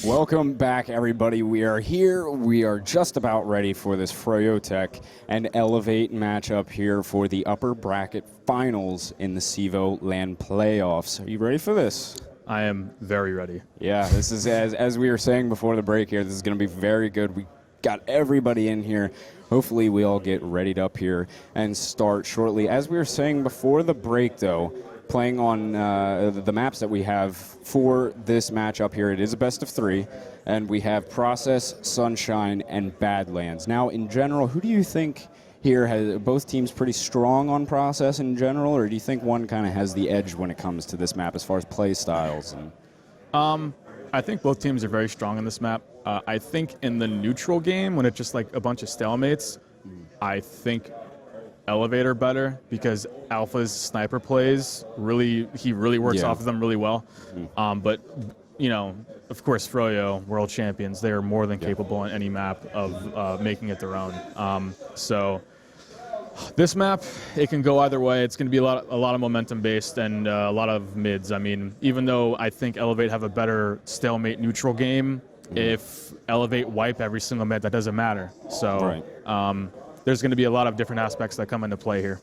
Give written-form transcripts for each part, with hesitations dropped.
Welcome back, everybody. We are here. We are just about ready for this Froyotech and Elevate matchup here for the upper bracket finals in the CEVO LAN playoffs. Are you ready for this? I am very ready. Yeah, this is, as we were saying before the break here, this is going to be very good. We got everybody in here. Hopefully we all get readied up here and start shortly. As we were saying before the break, though, playing on the maps that we have for this matchup here, it is a best of 3, and we have Process, Sunshine, and Badlands. Now, in general, who do you think here has both teams pretty strong on Process in general, or do you think one kind of has the edge when it comes to this map as far as play styles? And I think both teams are very strong in this map. I think in the neutral game, when it's just like a bunch of stalemates, I think Elevator better because Alpha's sniper plays he really works off of them really well. But you know, of course, Froyo, world champions, they are more than capable on any map of making it their own. So this map, it can go either way. It's going to be a lot of momentum based and a lot of mids. I mean, even though I think Elevate have a better stalemate neutral game, if Elevate wipe every single mid, that doesn't matter. So there's going to be a lot of different aspects that come into play here.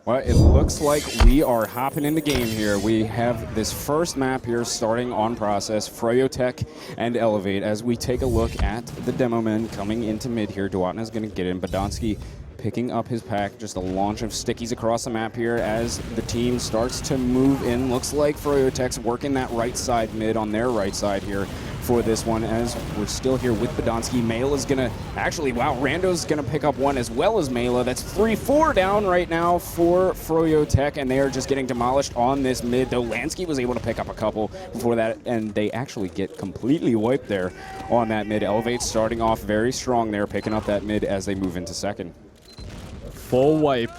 Well, it looks like we are hopping in the game here. We have this first map here starting on Process, Froyotech and Elevate. As we take a look at the demo men coming into mid here, Duatna is going to get in. Badonsky picking up his pack, just a launch of stickies across the map here as the team starts to move in. Looks like Froyotech's working that right side mid on their right side here for this one, as we're still here with Badonsky. Mela is gonna, actually, wow, Rando's gonna pick up one as well as Mela. That's 3-4 down right now for Froyotech, and they are just getting demolished on this mid, though Lansky was able to pick up a couple before that, and they actually get completely wiped there on that mid. Elevate starting off very strong there, picking up that mid as they move into second. Full wipe,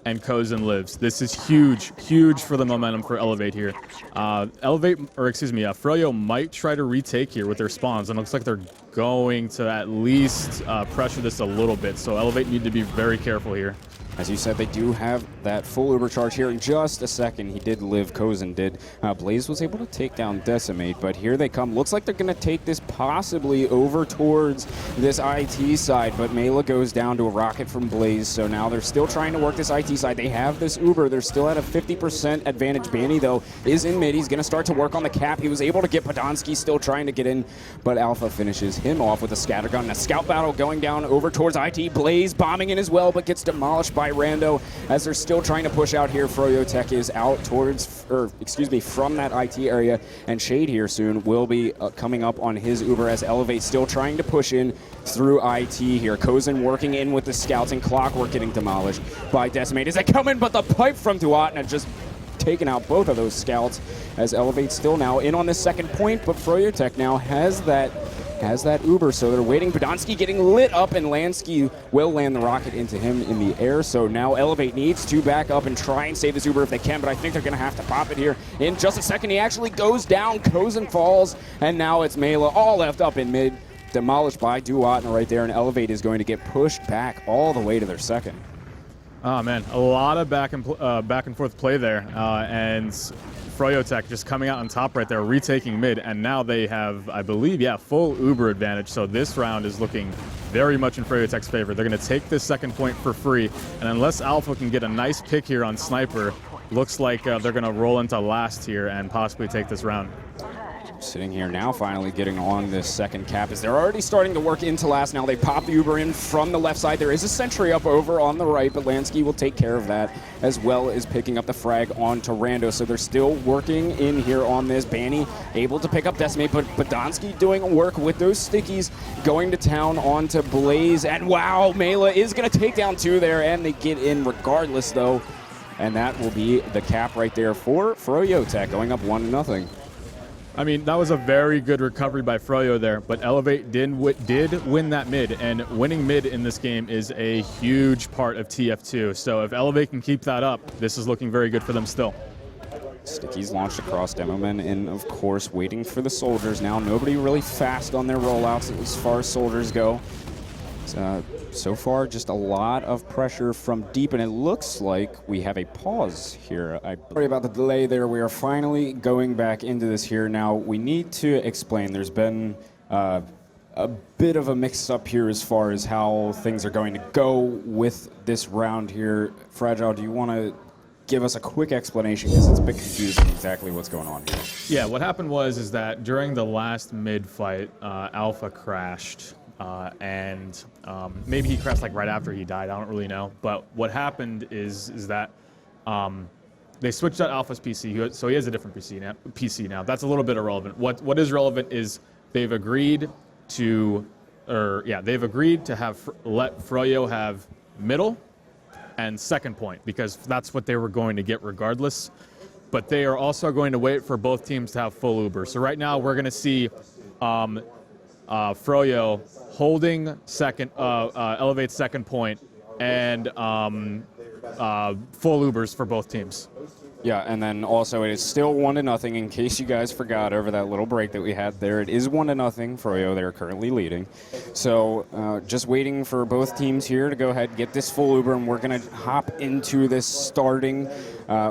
and Kozin lives. This is huge, huge for the momentum for Elevate here. Froyo might try to retake here with their spawns, and it looks like they're going to at least pressure this a little bit, so Elevate need to be very careful here. As you said, they do have that full Uber charge here in just a second. He did live, Kozin did. Blaze was able to take down Decimate, but here they come. Looks like they're going to take this possibly over towards this IT side, but Mela goes down to a rocket from Blaze, so now they're still trying to work this IT side. They have this Uber. They're still at a 50% advantage. Banny, though, is in mid. He's going to start to work on the cap. He was able to get Podonsky, still trying to get in, but Alpha finishes him off with a scattergun. And a scout battle going down over towards IT. Blaze bombing in as well, but gets demolished by Rando as they're still trying to push out here. Froyotech is out towards, from that IT area, and Shade here soon will be coming up on his Uber as Elevate still trying to push in through IT here. Kozin working in with the scouts, and Clockwork getting demolished by Decimate. Is that coming? But the pipe from Duatna just taking out both of those scouts as Elevate still now in on the second point, but Froyotech now has that Uber, so they're waiting. Podonsky getting lit up, and Lansky will land the rocket into him in the air. So now Elevate needs to back up and try and save this Uber if they can, but I think they're going to have to pop it here in just a second. He actually goes down, Kozin falls, and now it's Mela all left up in mid, demolished by Duatna right there, and Elevate is going to get pushed back all the way to their second. Oh man, a lot of back and forth play there, and Froyotech just coming out on top right there, retaking mid, and now they have, I believe, full Uber advantage. So this round is looking very much in Froyotech's favor. They're going to take this second point for free, and unless Alpha can get a nice pick here on Sniper, looks like they're going to roll into last here and possibly take this round. Sitting here now, finally getting on this second cap as they're already starting to work into last. Now they pop the Uber in from the left side. There is a sentry up over on the right, but Lansky will take care of that, as well as picking up the frag onto Rando. So they're still working in here on this. Banny able to pick up Decimate, but Podonsky doing work with those stickies, going to town onto Blaze. And wow, Mela is going to take down 2 there, and they get in regardless, though. And that will be the cap right there for Froyotech, going up 1-0. I mean, that was a very good recovery by Froyo there, but Elevate did win that mid, and winning mid in this game is a huge part of TF2. So if Elevate can keep that up, this is looking very good for them still. Stickies launched across Demomen, and of course waiting for the soldiers now. Nobody really fast on their rollouts as far as soldiers go. so far, just a lot of pressure from deep, and it looks like we have a pause here. Sorry about the delay there. We are finally going back into this here. Now, we need to explain. There's been a bit of a mix-up here as far as how things are going to go with this round here. Fragile, do you want to give us a quick explanation, because it's a bit confusing exactly what's going on here? Yeah, what happened is that during the last mid-fight, Alpha crashed. And maybe he crashed like right after he died. I don't really know. But what happened is that they switched out Alpha's PC, so he has a different PC now. That's a little bit irrelevant. What is relevant is they've agreed to, let Froyo have middle and second point, because that's what they were going to get regardless. But they are also going to wait for both teams to have full Uber. So right now we're going to see Froyo holding second, Elevate second point, and full Ubers for both teams. Yeah, and then also it is still 1-0 in case you guys forgot over that little break that we had there. It is 1-0. Froyo, they're currently leading. So just waiting for both teams here to go ahead and get this full Uber, and we're going to hop into this starting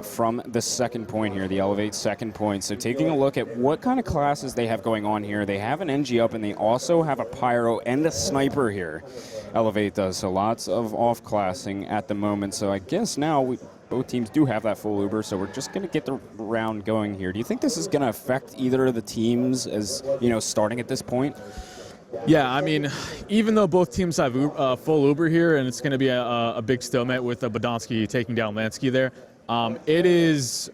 from the second point here, the Elevate second point. So taking a look at what kind of classes they have going on here. They have an NG up, and they also have a Pyro and a Sniper here. Elevate does, so lots of off-classing at the moment. So I guess now both teams do have that full Uber, so we're just going to get the round going here. Do you think this is going to affect either of the teams as, starting at this point? Yeah, I mean, even though both teams have full Uber here, and it's going to be a big stalemate with Bodonsky taking down Lansky there, it is...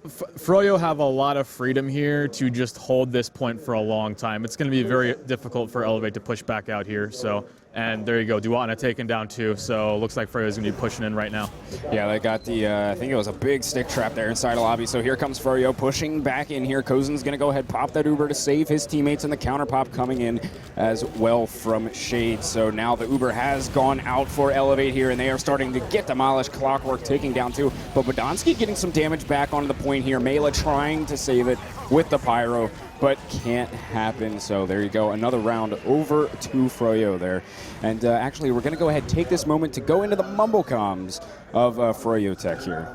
Froyo have a lot of freedom here to just hold this point for a long time. It's going to be very difficult for Elevate to push back out here, so... And there you go, Duatna taken down too, so looks like Froyo is going to be pushing in right now. Yeah, they got the, I think it was a big stick trap there inside the lobby, so here comes Froyo pushing back in here. Kozen's going to go ahead, pop that Uber to save his teammates, and the counter pop coming in as well from Shade. So now the Uber has gone out for Elevate here, and they are starting to get demolished. Clockwork taking down too, but Bodonsky getting some damage back onto the point here. Mela trying to save it with the Pyro, but can't happen. So there you go, another round over to Froyo there. And actually, we're going to go ahead and take this moment to go into the mumble comms of Froyotech here.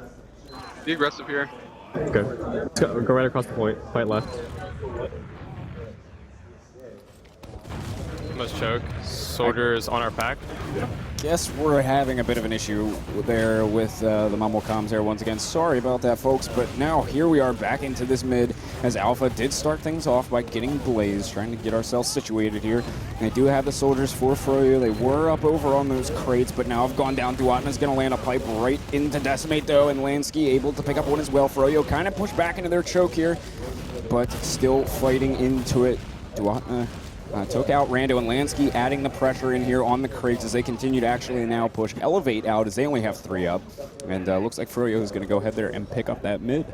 Be aggressive here. Okay. Go right across the point. Fight left. Must choke. Soldiers on our back. Guess we're having a bit of an issue there with the mumble comms there once again. Sorry about that, folks, but now here we are back into this mid, as Alpha did start things off by getting Blaze, trying to get ourselves situated here. They do have the soldiers for Froyo. They were up over on those crates, but now have gone down. Duatna's going to land a pipe right into Decimate, though, and Lansky able to pick up one as well. Froyo kind of pushed back into their choke here, but still fighting into it. Duatna took out Rando, and Lansky adding the pressure in here on the crates as they continue to actually now push Elevate out, as they only have 3 up. And looks like Froyo is going to go ahead there and pick up that mid.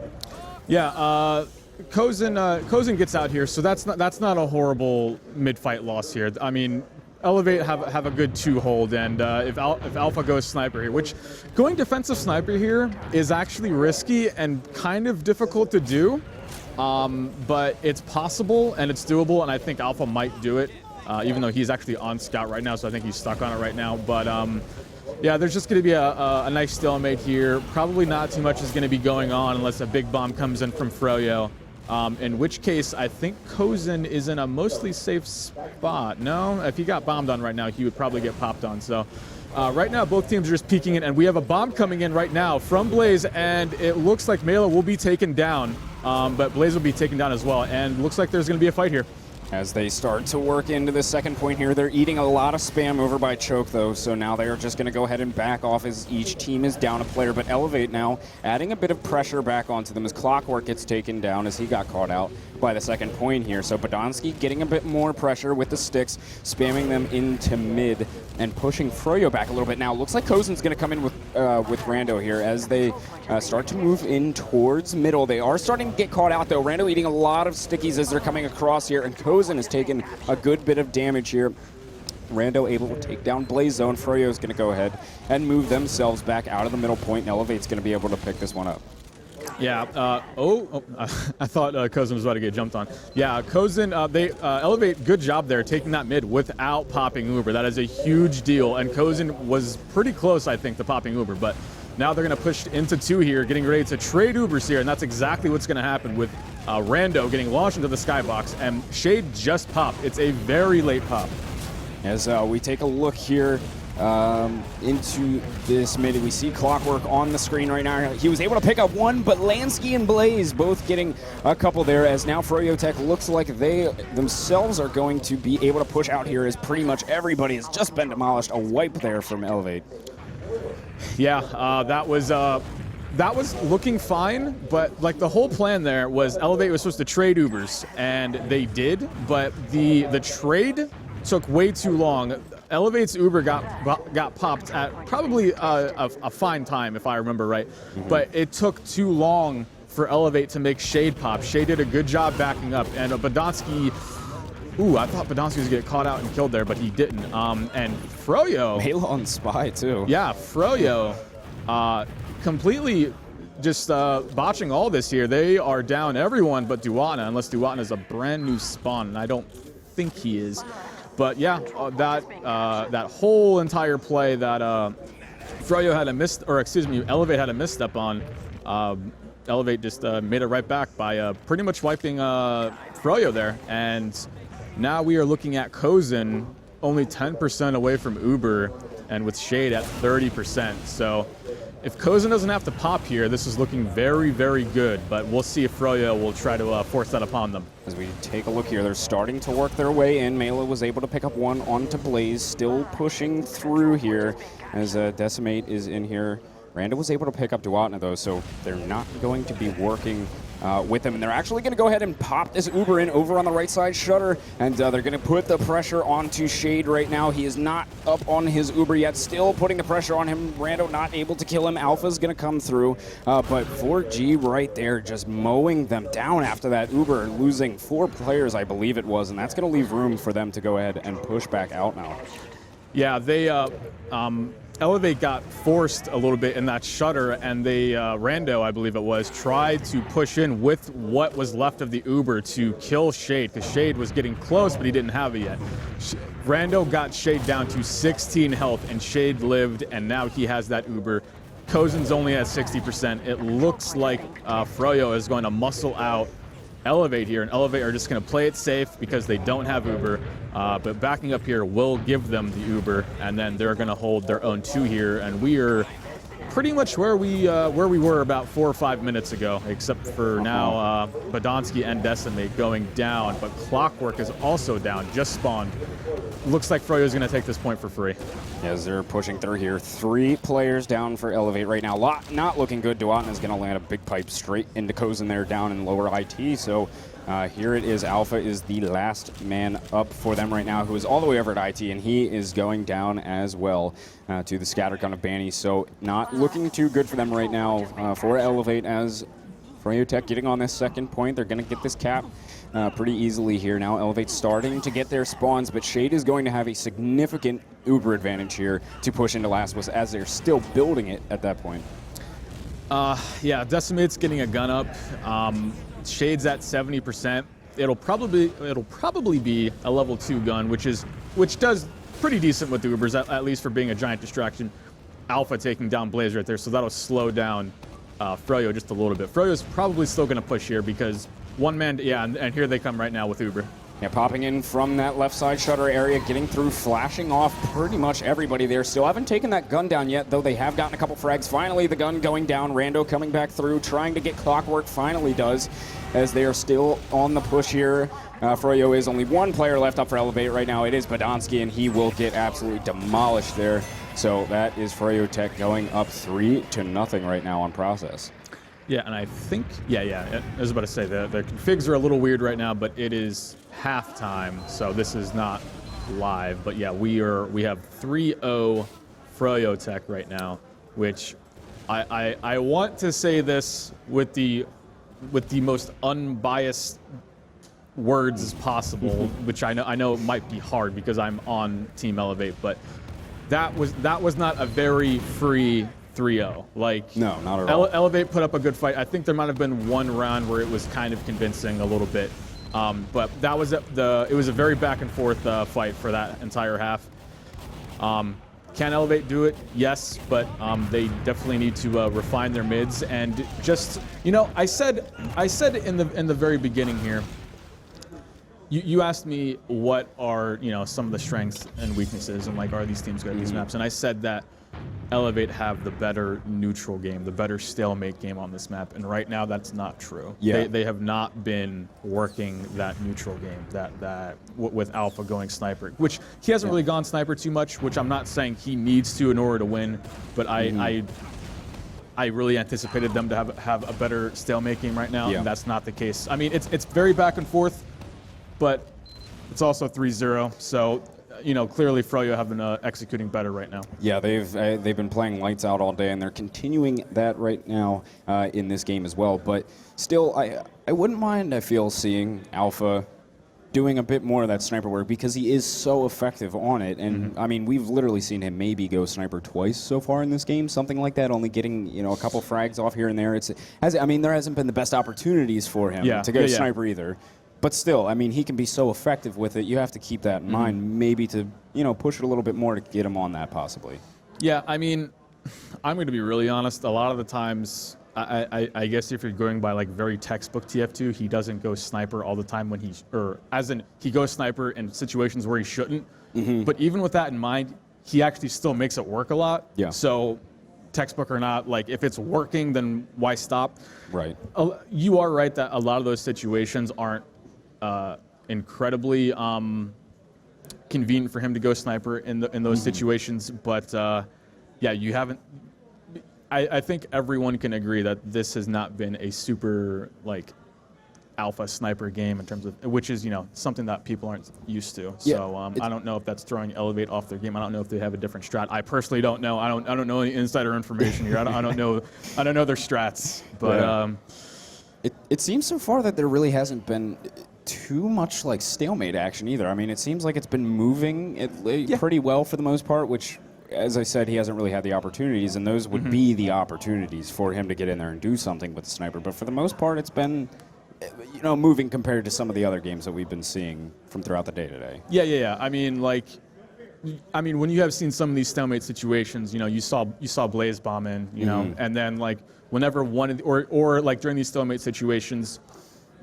Yeah, Kozen gets out here, so that's not a horrible mid-fight loss here. I mean, Elevate have a good 2 hold, and if Alpha goes Sniper here, which going defensive Sniper here is actually risky and kind of difficult to do. But it's possible and it's doable, and I think Alpha might do it, even though he's actually on scout right now, so I think he's stuck on it right now. But yeah, there's just going to be a nice stalemate here. Probably not too much is going to be going on unless a big bomb comes in from Froyo, in which case I think Kozen is in a mostly safe spot. No, if he got bombed on right now, he would probably get popped on. So right now, both teams are just peeking in, and we have a bomb coming in right now from Blaze, and it looks like Mela will be taken down. But Blaze will be taken down as well, and looks like there's going to be a fight here. As they start to work into the second point here, they're eating a lot of spam over by Choke, though, so now they are just going to go ahead and back off as each team is down a player. But Elevate now adding a bit of pressure back onto them as Clockwork gets taken down as he got caught out by the second point here. So Bodonsky getting a bit more pressure with the sticks, spamming them into mid and pushing Froyo back a little bit. Now, looks like Kozen's going to come in with Rando here as they start to move in towards middle. They are starting to get caught out, though. Rando eating a lot of stickies as they're coming across here, and Kozen has taken a good bit of damage here. Rando able to take down Blaze Zone. Froyo is going to go ahead and move themselves back out of the middle point, and Elevate's going to be able to pick this one up. Yeah. I thought Kozin was about to get jumped on. Yeah, Kozin, they Elevate, good job there taking that mid without popping Uber. That is a huge deal. And Kozin was pretty close, I think, to popping Uber. But now they're going to push into 2 here, getting ready to trade Ubers here. And that's exactly what's going to happen with Rando getting launched into the skybox. And Shade just popped. It's a very late pop. As we take a look here into this mid, we see Clockwork on the screen right now. He was able to pick up one, but Lansky and Blaze both getting a couple there, as now Froyotech looks like they themselves are going to be able to push out here, as pretty much everybody has just been demolished. A wipe there from Elevate. Yeah, that was looking fine, but like the whole plan there was Elevate was supposed to trade Ubers, and they did, but the trade took way too long. Elevate's Uber got popped at probably a fine time, if I remember right, but it took too long for Elevate to make Shade pop. Shade did a good job backing up, and Badonsky, I thought Badonsky was going to get caught out and killed there, but he didn't. And Froyo. Halo on Spy, too. Yeah, Froyo completely just botching all this here. They are down everyone but Duatna, unless Duatna is a brand new spawn, and I don't think he is. But yeah, that whole entire play that Froyo had a Elevate had a misstep on, Elevate just made it right back by pretty much wiping Froyo there. And now we are looking at Kozin only 10% away from Uber, and with Shade at 30%. So if Kozin doesn't have to pop here, this is looking very, very good, but we'll see if Froyo will try to force that upon them. As we take a look here, they're starting to work their way in. Mela was able to pick up one onto Blaze, still pushing through here as Decimate is in here. Randa was able to pick up Duatna, though, so they're not going to be working with him. And they're actually going to go ahead and pop this Uber in over on the right side shutter, and they're going to put the pressure onto Shade right now. He is not up on his Uber yet, still putting the pressure on him. Rando not able to kill him. Alpha's going to come through, but 4G right there just mowing them down after that Uber, losing 4 players, I believe it was, and that's going to leave room for them to go ahead and push back out now. Yeah, they Elevate got forced a little bit in that shutter, and they, Rando, I believe it was, tried to push in with what was left of the Uber to kill Shade, because Shade was getting close, but he didn't have it yet. Rando got Shade down to 16 health, and Shade lived, and now he has that Uber. Kozin's only at 60%. It looks like Froyo is going to muscle out Elevate here, and Elevate are just going to play it safe because they don't have Uber, but backing up here will give them the Uber, and then they're going to hold their own 2 here, and we are pretty much where we were about 4 or 5 minutes ago, except for now Badonsky and Decimate going down, but Clockwork is also down, just spawned. Looks like Froyo is going to take this point for free. As they're pushing through here, 3 players down for Elevate right now. Not looking good. Duatna is going to land a big pipe straight into Kozin there down in lower IT. So here it is. Alpha is the last man up for them right now, who is all the way over at IT, and he is going down as well to the scattergun of Banny. So not looking too good for them right now for Elevate, as Froyotech getting on this second point. They're going to get this cap pretty easily here now. Elevate's starting to get their spawns, but Shade is going to have a significant Uber advantage here to push into Last Was, as they're still building it at that point. Yeah, Decimate's getting a gun up. Shade's at 70%. It'll probably be a level 2 gun, which does pretty decent with the Ubers, at least for being a giant distraction. Alpha taking down Blaze right there, so that'll slow down Froyo just a little bit. Froyo's probably still going to push here because one man, yeah, and here they come right now with Uber. Yeah, popping in from that left side shutter area, getting through, flashing off pretty much everybody there. Still haven't taken that gun down yet, though they have gotten a couple frags. Finally, the gun going down. Rando coming back through, trying to get Clockwork, finally does, as they are still on the push here. Froyo is only 1 player left up for Elevate right now. It is Badonsky, and he will get absolutely demolished there. So that is Froyotech going up 3-0 right now on process. Yeah, and I think, yeah, I was about to say, the configs are a little weird right now, but it is halftime, so this is not live. But yeah, we have 3-0 Froyotech right now, which I want to say this with the most unbiased words as possible, which I know it might be hard because I'm on Team Elevate, but that was not a very free 3-0. Like, No, not at all. Elevate put up a good fight. I think there might have been one round where it was kind of convincing a little bit, but that was it was a very back and forth fight for that entire half. Can Elevate do it? Yes, but they definitely need to refine their mids and just, you know, I said in the very beginning here. You asked me what are, you know, some of the strengths and weaknesses, and like, are these teams good at these maps? And I said that Elevate have the better neutral game, the better stalemate game on this map, and right now that's not true. Yeah. They have not been working that neutral game, with Alpha going sniper, which he hasn't really gone sniper too much, which I'm not saying he needs to in order to win, but I really anticipated them to have a better stalemate game right now, and that's not the case. I mean, it's very back and forth, but it's also 3-0, so you know, clearly Froyo have been executing better right now. Yeah, they've been playing lights out all day, and they're continuing that right now in this game as well. But still, I wouldn't mind, I feel, seeing Alpha doing a bit more of that sniper work because he is so effective on it. And I mean, we've literally seen him maybe go sniper twice so far in this game, something like that, only getting, you know, a couple frags off here and there. I mean, there hasn't been the best opportunities for him to go sniper either. But still, I mean, he can be so effective with it. You have to keep that in mind, maybe to, you know, push it a little bit more to get him on that possibly. Yeah, I mean, I'm going to be really honest. A lot of the times, I guess if you're going by like very textbook TF2, he doesn't go sniper all the time when he goes sniper in situations where he shouldn't. But even with that in mind, he actually still makes it work a lot. Yeah. So textbook or not, like if it's working, then why stop? Right. You are right that a lot of those situations aren't incredibly convenient for him to go sniper in those situations, but yeah, you haven't. I think everyone can agree that this has not been a super like alpha sniper game in terms of, which is, you know, something that people aren't used to. Yeah, so I don't know if that's throwing Elevate off their game. I don't know if they have a different strat. I personally don't know. I don't know any insider information here. I don't know their strats, but it seems so far that there really hasn't been too much like stalemate action either. I mean, it seems like it's been moving pretty well for the most part, which, as I said, he hasn't really had the opportunities, and those would be the opportunities for him to get in there and do something with the sniper. But for the most part, it's been, you know, moving compared to some of the other games that we've been seeing from throughout the day today. Yeah. I mean, when you have seen some of these stalemate situations, you know, you saw Blaze bomb in, you know, and then like whenever one of the, or like during these stalemate situations,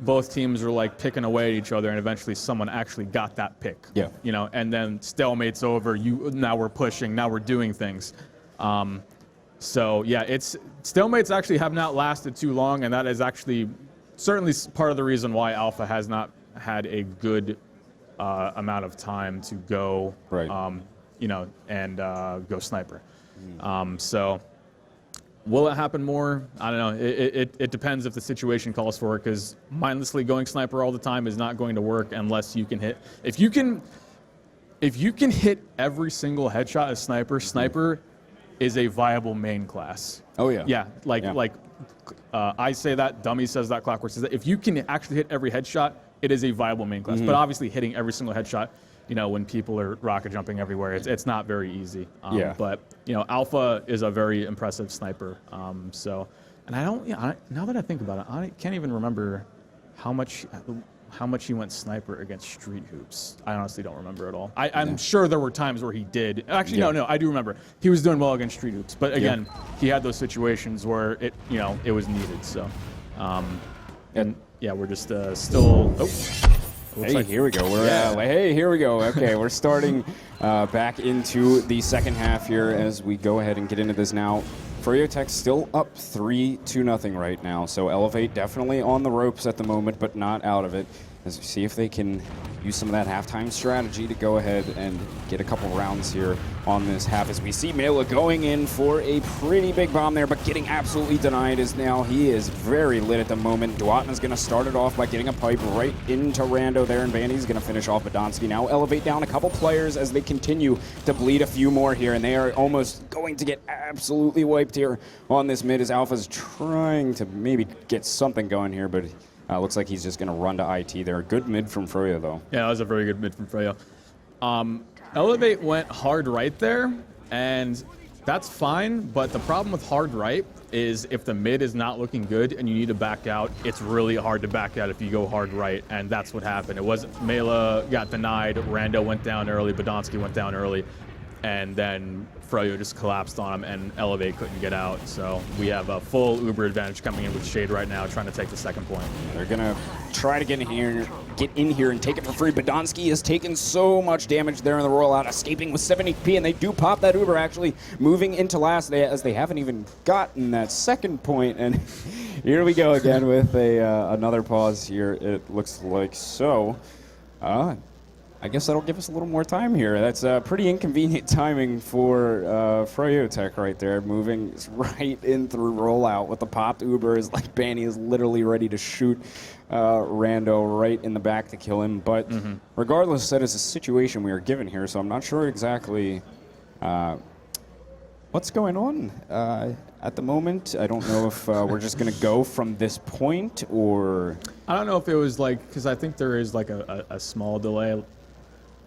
both teams are like picking away at each other, and eventually someone actually got that pick. Yeah. You know, and then stalemate's over. Now we're pushing. Now we're doing things. So yeah, stalemates actually have not lasted too long, and that is actually certainly part of the reason why Alpha has not had a good amount of time to go, you know, and go sniper. So. Will it happen more? I don't know. It depends if the situation calls for it, because mindlessly going sniper all the time is not going to work unless you can hit. If you can hit every single headshot as sniper is a viable main class. Oh yeah. Yeah, like I say that, Dummy says that, Clockwork says that. If you can actually hit every headshot, it is a viable main class. But obviously hitting every single headshot, you know, when people are rocket jumping everywhere, it's not very easy. But you know, Alpha is a very impressive sniper. So, and now that I think about it, I can't even remember how much he went sniper against Street Hoops. I honestly don't remember at all. I'm sure there were times where he did. Actually, no, I do remember. He was doing well against Street Hoops, but again, he had those situations where it was needed. So, and yeah, we're just still. Hey, here we go. Hey, here we go. Okay, we're starting back into the second half here as we go ahead and get into this now. Froyotech still up 3-0 right now, so Elevate definitely on the ropes at the moment, but not out of it. As we see if they can use some of that halftime strategy to go ahead and get a couple rounds here on this half. As we see Mela going in for a pretty big bomb there, but getting absolutely denied as now he is very lit at the moment. Dwatna's going to start it off by getting a pipe right into Rando there, and Vandy's going to finish off Badonsky. Now Elevate down a couple players as they continue to bleed a few more here, and they are almost going to get absolutely wiped here on this mid as Alpha's trying to maybe get something going here, but looks like he's just going to run to IT there. Good mid from Froyo, though. Yeah, that was a very good mid from Froyo. Elevate went hard right there, and That's fine, but the problem with hard right is if the mid is not looking good and you need to back out, it's really hard to back out if you go hard right, and that's what happened. It wasn't Mela got denied, Rando went down early, Badonsky went down early, and then Froyo just collapsed on him, and Elevate couldn't get out. So we have a full Uber advantage coming in with Shade right now, trying to take the second point. They're gonna try to get in here and take it for free. Badonsky has taken so much damage there in the rollout, escaping with 7 HP, and they do pop that Uber, actually moving into last, as they haven't even gotten that second point. And here we go again with another pause here, it looks like. So I guess that'll give us a little more time here. That's pretty inconvenient timing for Froyotech right there, moving right in through rollout with the popped Uber. Is like Banny is literally ready to shoot Rando right in the back to kill him. But regardless, that is a situation we are given here, so I'm not sure exactly what's going on at the moment. I don't know if we're just going to go from this point, or... I don't know if it was like, because I think there is like a small delay.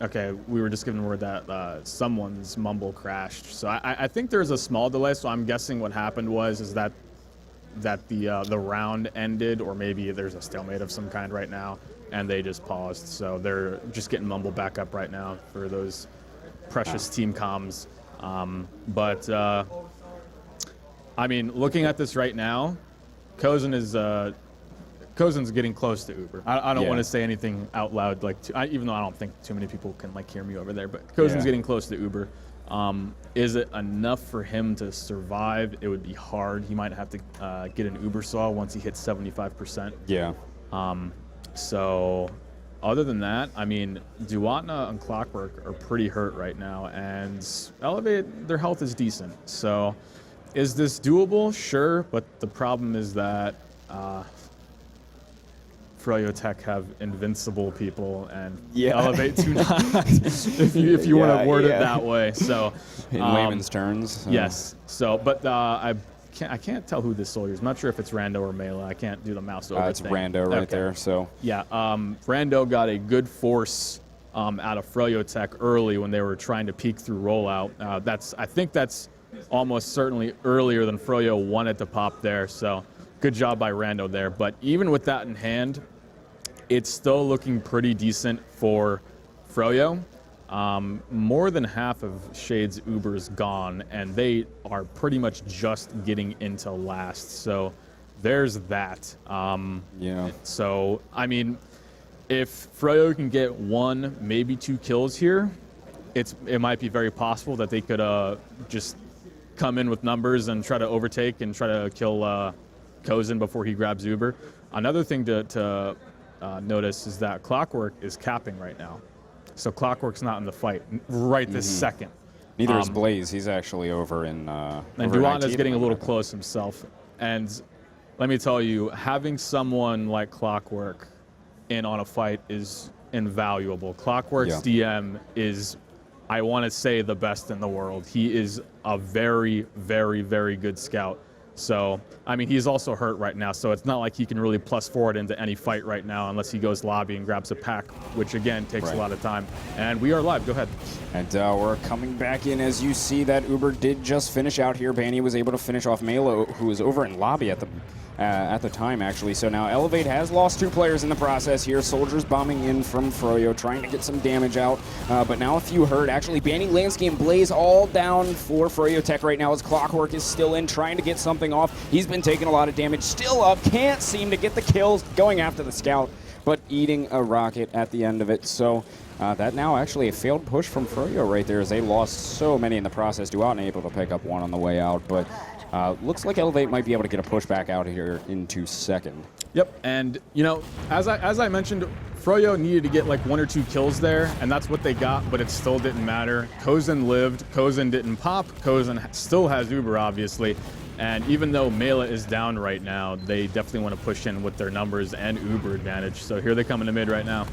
Okay, we were just given word that someone's mumble crashed. So I think there's a small delay, so I'm guessing what happened is that the round ended, or maybe there's a stalemate of some kind right now, and they just paused. So they're just getting mumble back up right now for those precious team comms. I mean, looking at this right now, Kozen's getting close to Uber. I don't want to say anything out loud, like even though I don't think too many people can like hear me over there. But Kozen's getting close to Uber. Is it enough for him to survive? It would be hard. He might have to get an Uber saw once he hits 75%. Yeah. So other than that, I mean, Duatna and Clockwork are pretty hurt right now, and Elevate, their health is decent. So is this doable? Sure, but the problem is that Froyotech have invincible people, and Elevate do not, if you want to word it that way. So in layman's terms. Yes. So, but I can't tell who this soldier is. I'm not sure if it's Rando or Mela. I can't do the mouse over It's Rando right there. So yeah, Rando got a good force out of Froyotech early when they were trying to peek through rollout. I think that's almost certainly earlier than Froyo wanted to pop there. So good job by Rando there. But even with that in hand, it's still looking pretty decent for Froyo. More than half of Shade's Uber's gone, and they are pretty much just getting into last. So there's that. So, I mean, if Froyo can get 1, maybe 2 kills here, it might be very possible that they could just come in with numbers and try to overtake and try to kill Kozen before he grabs Uber. Another thing to notice is that Clockwork is capping right now. So Clockwork's not in the fight right this second. Neither is Blaze. He's actually over in and Duatna's getting a little close himself. And let me tell you, having someone like Clockwork in on a fight is invaluable. Clockwork's DM is, I want to say, the best in the world. He is a very, very, very good scout. So, I mean, he's also hurt right now, so it's not like he can really plus forward into any fight right now unless he goes lobby and grabs a pack, which, again, takes a lot of time. And we are live. Go ahead. And we're coming back in. As you see, that Uber did just finish out here. Banny was able to finish off Melo, who was over in lobby at the time, actually. So now Elevate has lost 2 players in the process here. Soldiers bombing in from Froyo, trying to get some damage out. But now a few hurt. Actually, Banny, Lansky, and Blaze all down for Froyotech right now as Clockwork is still in, trying to get something off. He's been taking a lot of damage. Still up. Can't seem to get the kills, going after the scout, but eating a rocket at the end of it. So that now actually a failed push from Froyo right there, as they lost so many in the process. Duatna able to pick up 1 on the way out, but looks like Elevate might be able to get a push back out here into second. Yep, and you know, as I mentioned, Froyo needed to get like 1 or 2 kills there, and that's what they got, but it still didn't matter. Kozen lived, Kozen didn't pop, Kozen still has Uber, obviously, and even though Mela is down right now, they definitely want to push in with their numbers and Uber advantage. So here they come into mid right now.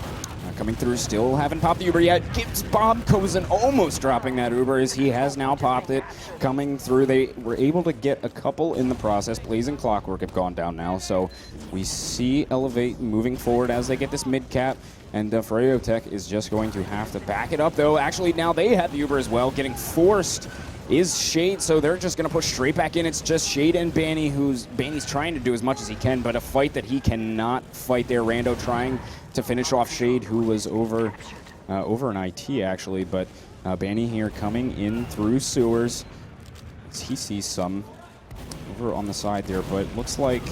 Coming through, still haven't popped the Uber yet. Gives Bob Kozen almost dropping that Uber as he has now popped it. Coming through, they were able to get a couple in the process. Blaze and Clockwork have gone down now, so we see Elevate moving forward as they get this mid cap. And Froyotech is just going to have to back it up, though. Actually, now they have the Uber as well. Getting forced is Shade, so they're just going to push straight back in. It's just Shade and Banny, Banny's trying to do as much as he can, but a fight that he cannot fight there. Rando trying to finish off Shade, who was over an IT, actually, but Banny here coming in through sewers. He sees some over on the side there, but looks like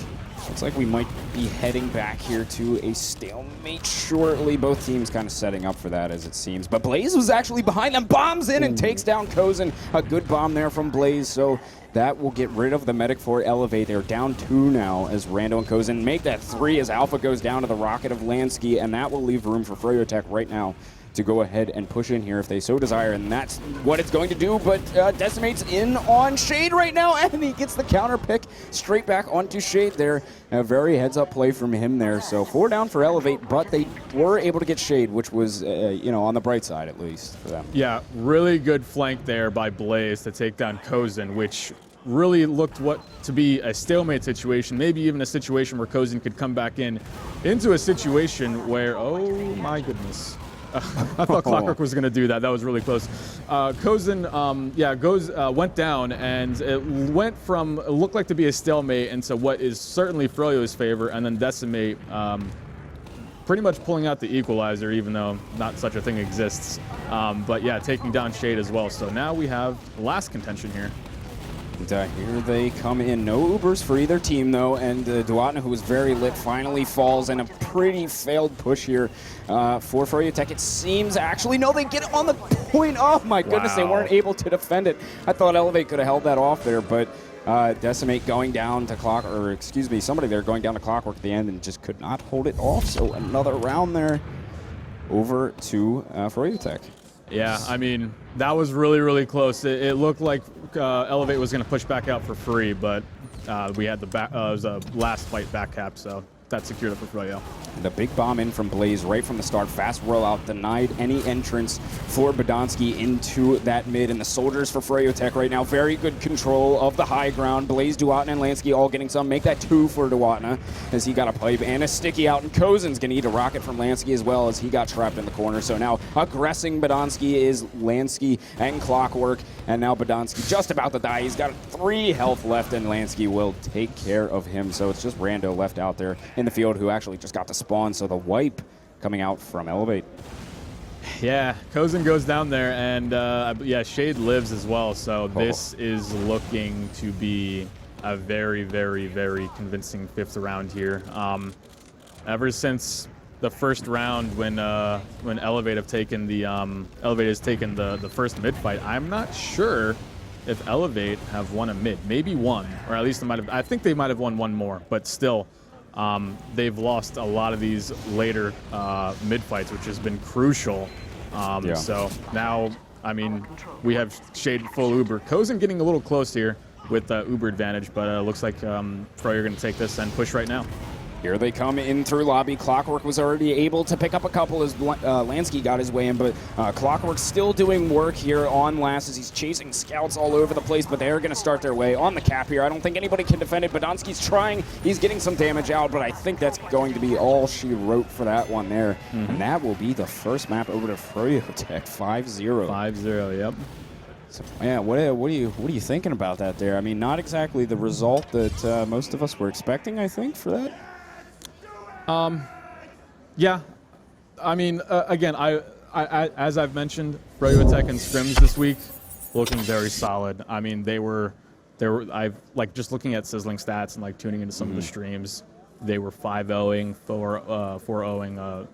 we might be heading back here to a stalemate shortly. Both teams kind of setting up for that, as it seems. But Blaze was actually behind them, bombs in and takes down Kozen. A good bomb there from Blaze, so that will get rid of the medic for Elevate. They're down 2 now as Rando and Kozen make that 3 as Alpha goes down to the rocket of Lange, and that will leave room for Froyotech right now to go ahead and push in here if they so desire, and that's what it's going to do. But Decimate's in on Shade right now, and he gets the counter pick straight back onto Shade there. A very heads-up play from him there. So 4 down for Elevate, but they were able to get Shade, which was, on the bright side at least for them. Yeah, really good flank there by Blaze to take down Kozen, which really looked to be a stalemate situation, maybe even a situation where Kozen could come back into a situation where, oh my goodness. I thought ClokTruk was going to do that. That was really close. Kozen, went down, and it looked like to be a stalemate into what is certainly Froyo's favor, and then Decimate pretty much pulling out the equalizer, even though not such a thing exists. But yeah, taking down Shade as well. So now we have last contention here. And here they come in. No Ubers for either team, though, and Duatna, who was very lit, finally falls in a pretty failed push here for Froyotech. It seems, actually, no, they get it on the point. Oh, my goodness, They weren't able to defend it. I thought Elevate could have held that off there, but Decimate going down to somebody there going down to ClokTruk at the end and just could not hold it off. So another round there over to Froyotech. Yeah, I mean, that was really, really close. It looked like Elevate was going to push back out for free, but we had it was a last fight back cap, so that secured it for Froyo. The big bomb in from Blaze right from the start. Fast rollout denied any entrance for Bodansky into that mid. And the soldiers for Froyotech right now, very good control of the high ground. Blaze, Duatna, and Lansky all getting some. Make that 2 for Duatna as he got a pipe and a sticky out. And Kozen's going to eat a rocket from Lansky as well as he got trapped in the corner. So now aggressing Bodansky is Lansky and ClokTruk. And now Bodansky just about to die. He's got 3 health left, and Lansky will take care of him. So it's just Rando left out there in the field, who actually just got to spawn. So the wipe coming out from Elevate. Yeah, Kozen goes down there, and yeah, Shade lives as well. So this is looking to be a very, very, very convincing 5th round here. Ever since the first round, when Elevate have taken Elevate has taken the first mid fight, I'm not sure if Elevate have won a mid. Maybe one, or at least they might have. I think they might have won one more, but still. They've lost a lot of these later mid fights, which has been crucial. So now, I mean, we have Shade full Uber. Kozen getting a little close here with Uber advantage, but looks like Froyo are going to take this and push right now. Here they come in through lobby. ClokTruk was already able to pick up a couple as Lansky got his way in, but ClokTruk still doing work here on Last as he's chasing scouts all over the place, but they're going to start their way on the cap here. I don't think anybody can defend it. Bodansky's trying. He's getting some damage out, but I think that's going to be all she wrote for that one there. And that will be the first map over to Froyotech, 5-0. 5-0, yep. So, yeah, what are you thinking about that there? I mean, not exactly the result that most of us were expecting, I think, for that. Yeah, I mean, again, I as I've mentioned, Froyotech and scrims this week looking very solid. I mean, I've like just looking at sizzling stats and like tuning into some of the streams. They were 5-0ing, 4-0ing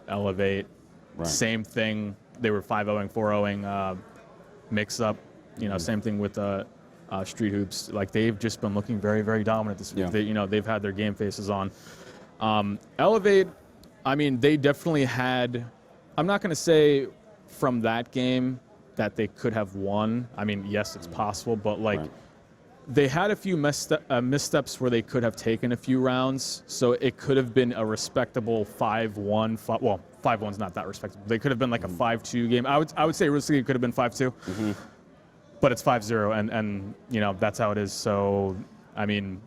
Elevate. Right. Same thing. They were 5-0ing, 4-0ing mix up. You know, same thing with Street Hoops. Like they've just been looking very, very dominant this week. Yeah. They've had their game faces on. Elevate, I mean, they definitely had, I'm not going to say from that game that they could have won. I mean, yes, it's possible, but like they had a few missteps where they could have taken a few rounds. So it could have been a respectable 5-1. Well, 5-1's not that respectable. They could have been like a 5-2 game. I would say realistically it could have been 5-2, but it's 5-0 and you know, that's how it is. So, I mean,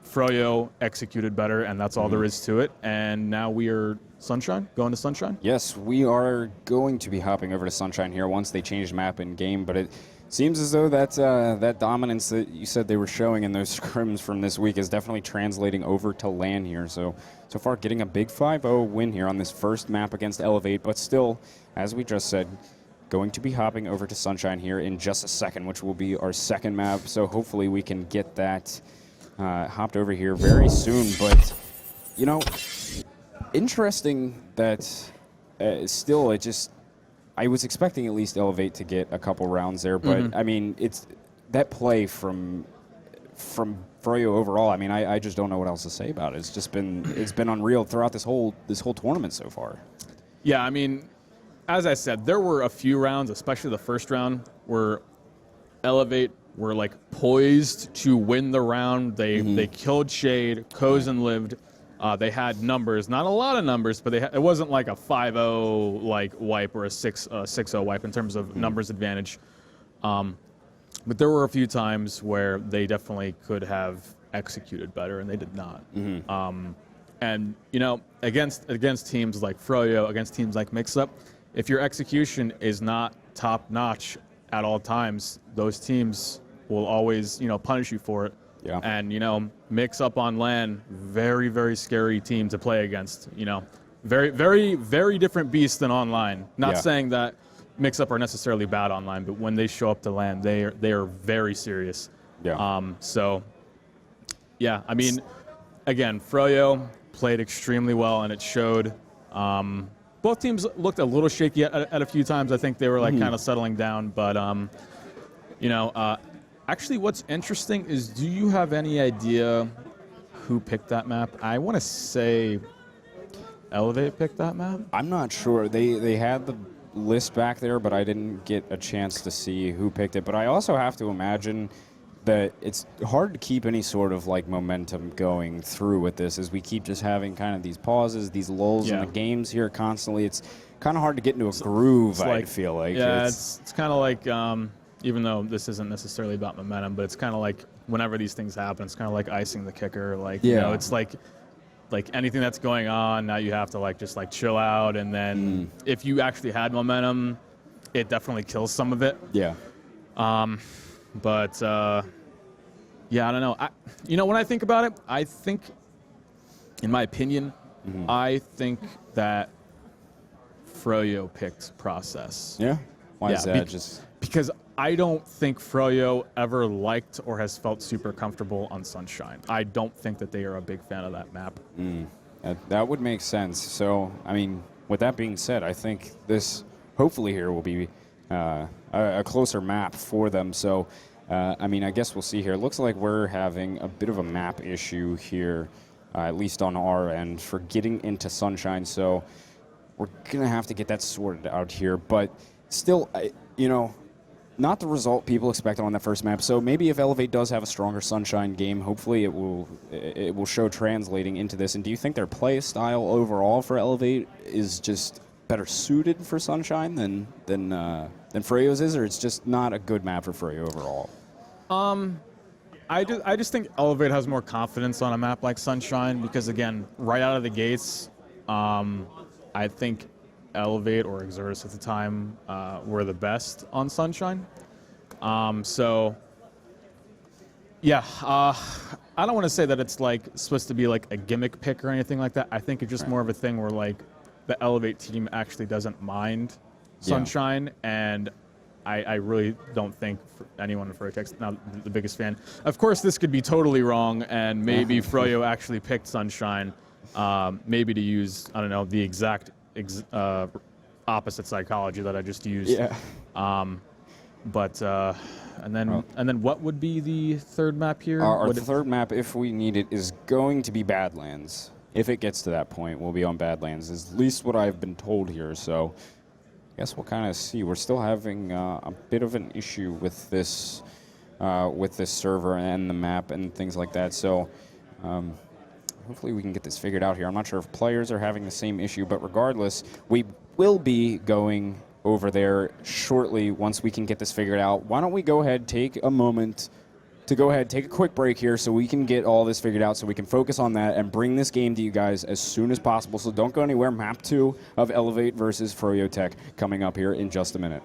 Froyo executed better, and that's all there is to it. And now we are Sunshine, going to Sunshine? Yes, we are going to be hopping over to Sunshine here once they change map in game, but it seems as though that dominance that you said they were showing in those scrims from this week is definitely translating over to LAN here. So far getting a big 5-0 win here on this first map against Elevate, but still, as we just said, going to be hopping over to Sunshine here in just a second, which will be our second map. So hopefully we can get that hopped over here very soon. But, you know, interesting that still I was expecting at least Elevate to get a couple rounds there, but I mean, it's that play from Froyo overall. I mean, I just don't know what else to say about it. It's been unreal throughout this whole tournament so far. Yeah, I mean, as I said, there were a few rounds, especially the first round, where Elevate were like poised to win the round. They killed Shade, Kozen lived. They had numbers, not a lot of numbers, but it wasn't like a 5-0 like wipe or a 6-0 wipe in terms of numbers advantage. But there were a few times where they definitely could have executed better, and they did not. And you know, against teams like Froyo, against teams like Mixup, if your execution is not top notch at all times, those teams will always, you know, punish you for it. Yeah. And, you know, Mixup on LAN, very, very scary team to play against. You know, very, very, very different beast than online. Not saying that Mixup are necessarily bad online, but when they show up to LAN, they are very serious. Yeah. So, yeah, I mean, again, Froyo played extremely well, and it showed. Both teams looked a little shaky at a few times. I think they were like kind of settling down, but you know, actually, what's interesting is, do you have any idea who picked that map? I want to say Elevate picked that map. I'm not sure. They had the list back there, but I didn't get a chance to see who picked it. But I also have to imagine that it's hard to keep any sort of like momentum going through with this, as we keep just having kind of these pauses, these lulls in the games here constantly. It's kind of hard to get into a groove, I feel like. Yeah, it's kind of like, even though this isn't necessarily about momentum, but it's kind of like whenever these things happen, it's kind of like icing the kicker. Like, you know, it's like anything that's going on, now you have to like just like chill out, and then if you actually had momentum, it definitely kills some of it. Yeah. But yeah, I don't know. You know, when I think about it, I think, in my opinion, I think that Froyo picked Process. Yeah? Why is that? Because I don't think Froyo ever liked or has felt super comfortable on Sunshine. I don't think that they are a big fan of that map. That would make sense. So, I mean, with that being said, I think this, hopefully here, will be a closer map for them. So, I mean, I guess we'll see here. It looks like we're having a bit of a map issue here, at least on our end, for getting into Sunshine. So we're going to have to get that sorted out here. But still, you know, not the result people expected on that first map. So maybe if Elevate does have a stronger Sunshine game, hopefully it will show translating into this. And do you think their play style overall for Elevate is just better suited for Sunshine than Froyo's is, or it's just not a good map for Froyo overall? I just think Elevate has more confidence on a map like Sunshine because, again, right out of the gates, I think Elevate or Exertus at the time were the best on Sunshine. So, yeah, I don't want to say that it's like supposed to be like a gimmick pick or anything like that. I think it's just more of a thing where like the Elevate team actually doesn't mind Sunshine, and I really don't think anyone in Froyotech's not the biggest fan. Of course, this could be totally wrong, and maybe Froyo actually picked Sunshine, maybe to use, I don't know, the exact opposite psychology that I just used. Yeah. But and then what would be the third map here? Our third map, if we need it, is going to be Badlands. If it gets to that point, we'll be on Badlands, is at least what I've been told here. So I guess we'll kind of see. We're still having a bit of an issue with this server and the map and things like that. So hopefully we can get this figured out here. I'm not sure if players are having the same issue, but regardless, we will be going over there shortly once we can get this figured out. Why don't we go ahead, take a moment to go ahead, take a quick break here so we can get all this figured out, so we can focus on that and bring this game to you guys as soon as possible. So don't go anywhere. Map 2 of Elevate versus Froyotech coming up here in just a minute.